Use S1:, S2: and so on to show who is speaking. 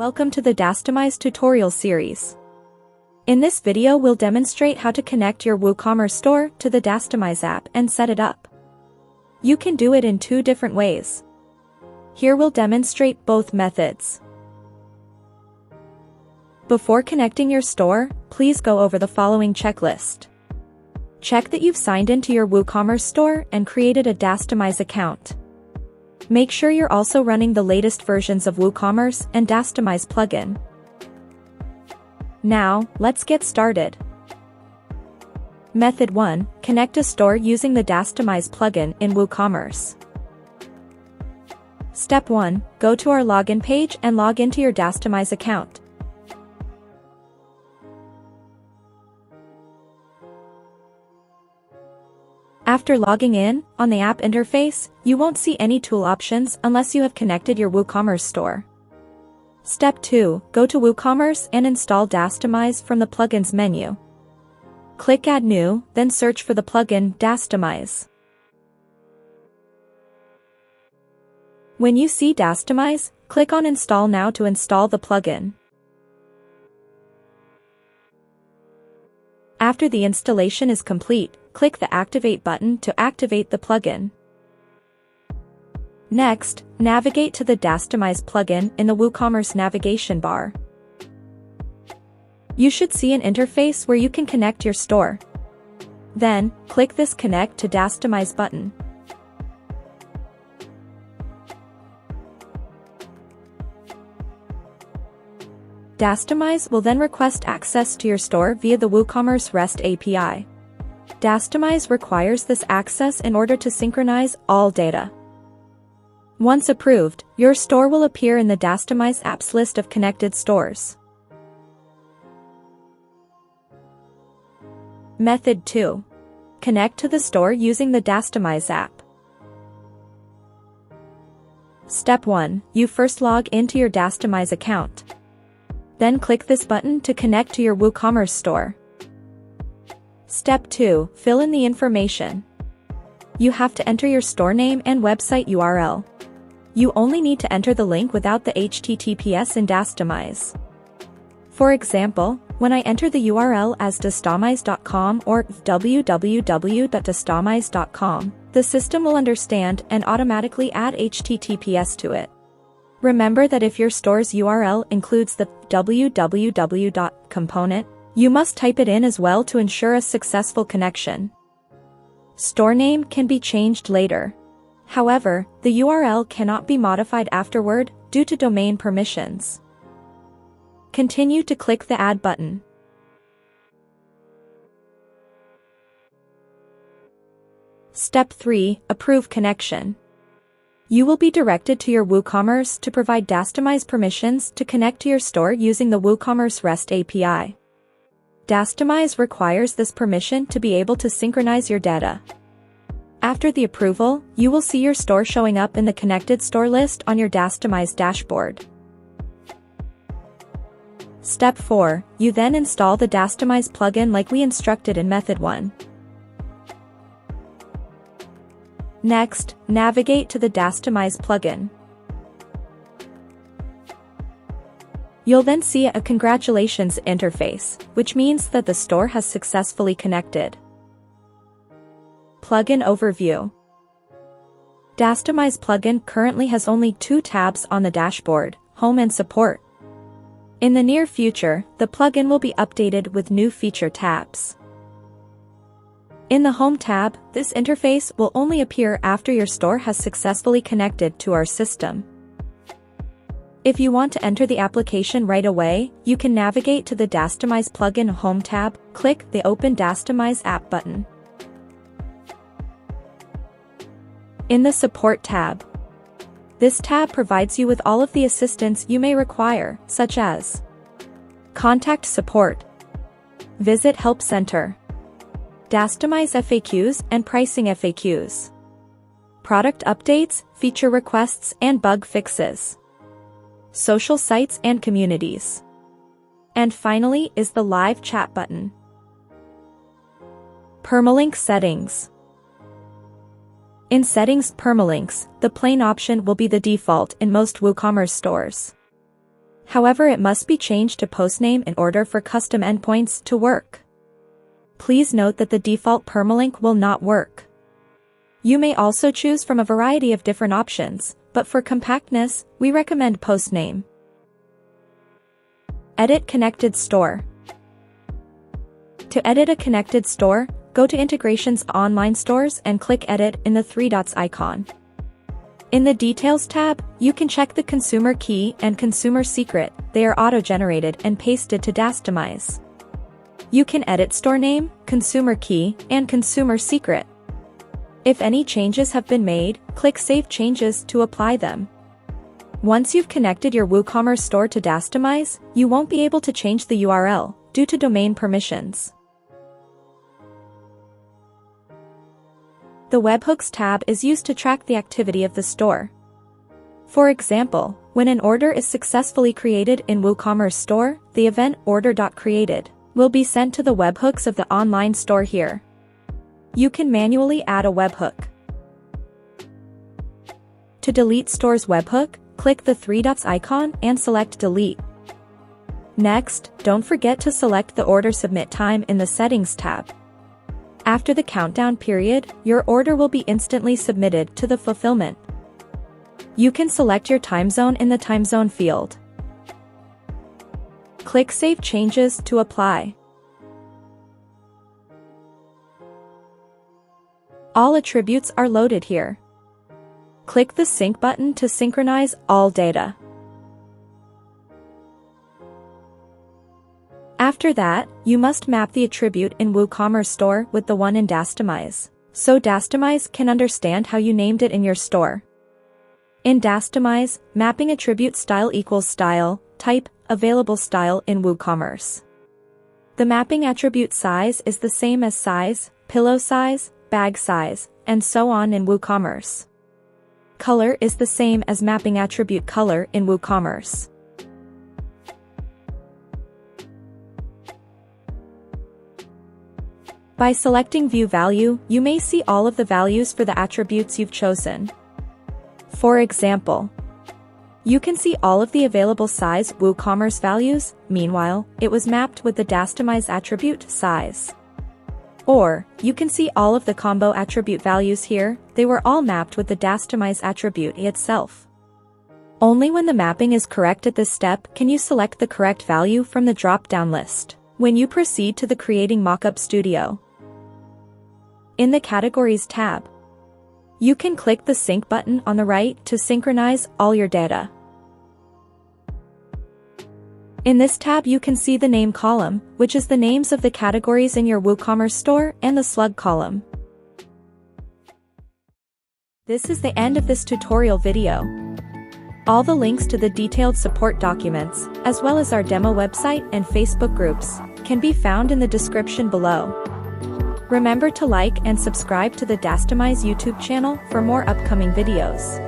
S1: Welcome to the Dastomize tutorial series. In this video we'll demonstrate how to connect your WooCommerce store to the Dastomize app and set it up. You can do it in two different ways. Here we'll demonstrate both methods. Before connecting your store, please go over the following checklist. Check that you've signed into your WooCommerce store and created a Dastomize account. Make sure you're also running the latest versions of WooCommerce and Dastomize plugin. Now, let's get started. Method 1. Connect a store using the Dastomize plugin in WooCommerce. Step 1. Go to our login page and log into your Dastomize account. After logging in, on the app interface, you won't see any tool options unless you have connected your WooCommerce store. Step 2. Go to WooCommerce and install Dastomize from the Plugins menu. Click Add New, then search for the plugin Dastomize. When you see Dastomize, click on Install Now to install the plugin. After the installation is complete, click the Activate button to activate the plugin. Next, navigate to the Dastomize plugin in the WooCommerce navigation bar. You should see an interface where you can connect your store. Then, click this Connect to Dastomize button. Dastomize will then request access to your store via the WooCommerce REST API. Dastomize requires this access in order to synchronize all data. Once approved, your store will appear in the Dastomize apps list of connected stores. Method 2. Connect to the store using the Dastomize app. Step 1. You first log into your Dastomize account. Then click this button to connect to your WooCommerce store. Step 2. Fill in the information. You have to enter your store name and website URL. You only need to enter the link without the HTTPS in Dastomize. For example, when I enter the URL as dastomize.com or www.dastomize.com, the system will understand and automatically add HTTPS to it. Remember that if your store's URL includes the www component, you must type it in as well to ensure a successful connection. Store name can be changed later. However, the URL cannot be modified afterward due to domain permissions. Continue to click the Add button. Step 3. Approve connection. You will be directed to your WooCommerce to provide Dastomize permissions to connect to your store using the WooCommerce REST API. Dastomize requires this permission to be able to synchronize your data. After the approval, you will see your store showing up in the connected store list on your Dastomize dashboard. Step 4. You then install the Dastomize plugin like we instructed in Method 1. Next, navigate to the Dastomize plugin. You'll then see a Congratulations interface, which means that the store has successfully connected. Plugin Overview. Dastomize plugin currently has only two tabs on the dashboard, Home and Support. In the near future, the plugin will be updated with new feature tabs. In the Home tab, this interface will only appear after your store has successfully connected to our system. If you want to enter the application right away, you can navigate to the Dastomize plugin Home tab, click the Open Dastomize app button. In the Support tab, this tab provides you with all of the assistance you may require, such as Contact Support, Visit Help Center, Dastomize FAQs and Pricing FAQs, Product Updates, Feature Requests and Bug Fixes, Social Sites and Communities. And finally is the Live Chat button. Permalink Settings. In Settings Permalinks, the plain option will be the default in most WooCommerce stores. However, it must be changed to postname in order for custom endpoints to work. Please note that the default permalink will not work. You may also choose from a variety of different options, but for compactness, we recommend postname. Edit connected store. To edit a connected store, go to Integrations Online Stores and click Edit in the three dots icon. In the Details tab, you can check the consumer key and consumer secret. They are auto-generated and pasted to Dastomize. You can edit store name, consumer key, and consumer secret. If any changes have been made, click Save Changes to apply them. Once you've connected your WooCommerce store to Dastomize, you won't be able to change the URL due to domain permissions. The Webhooks tab is used to track the activity of the store. For example, when an order is successfully created in WooCommerce store, the event order.created will be sent to the webhooks of the online store here. You can manually add a webhook. To delete store's webhook, click the three dots icon and select Delete. Next, don't forget to select the order submit time in the Settings tab. After the countdown period, your order will be instantly submitted to the fulfillment. You can select your time zone in the time zone field. Click Save Changes to apply. All attributes are loaded here. Click the Sync button to synchronize all data. After that, you must map the attribute in WooCommerce store with the one in Dastomize, so Dastomize can understand how you named it in your store. In Dastomize, mapping attribute style equals style, type, available style in WooCommerce. The mapping attribute size is the same as size, pillow size, bag size, and so on in WooCommerce. Color is the same as mapping attribute color in WooCommerce. By selecting View Value, you may see all of the values for the attributes you've chosen. For example, you can see all of the available size WooCommerce values. Meanwhile, it was mapped with the Dastomize attribute size. Or, you can see all of the combo attribute values here. They were all mapped with the Dastomize attribute itself. Only when the mapping is correct at this step can you select the correct value from the drop-down list. When you proceed to the Creating Mockup Studio, in the Categories tab, you can click the Sync button on the right to synchronize all your data. In this tab you can see the Name column, which is the names of the categories in your WooCommerce store, and the Slug column. This is the end of this tutorial video. All the links to the detailed support documents, as well as our demo website and Facebook groups, can be found in the description below. Remember to like and subscribe to the Dastomize YouTube channel for more upcoming videos.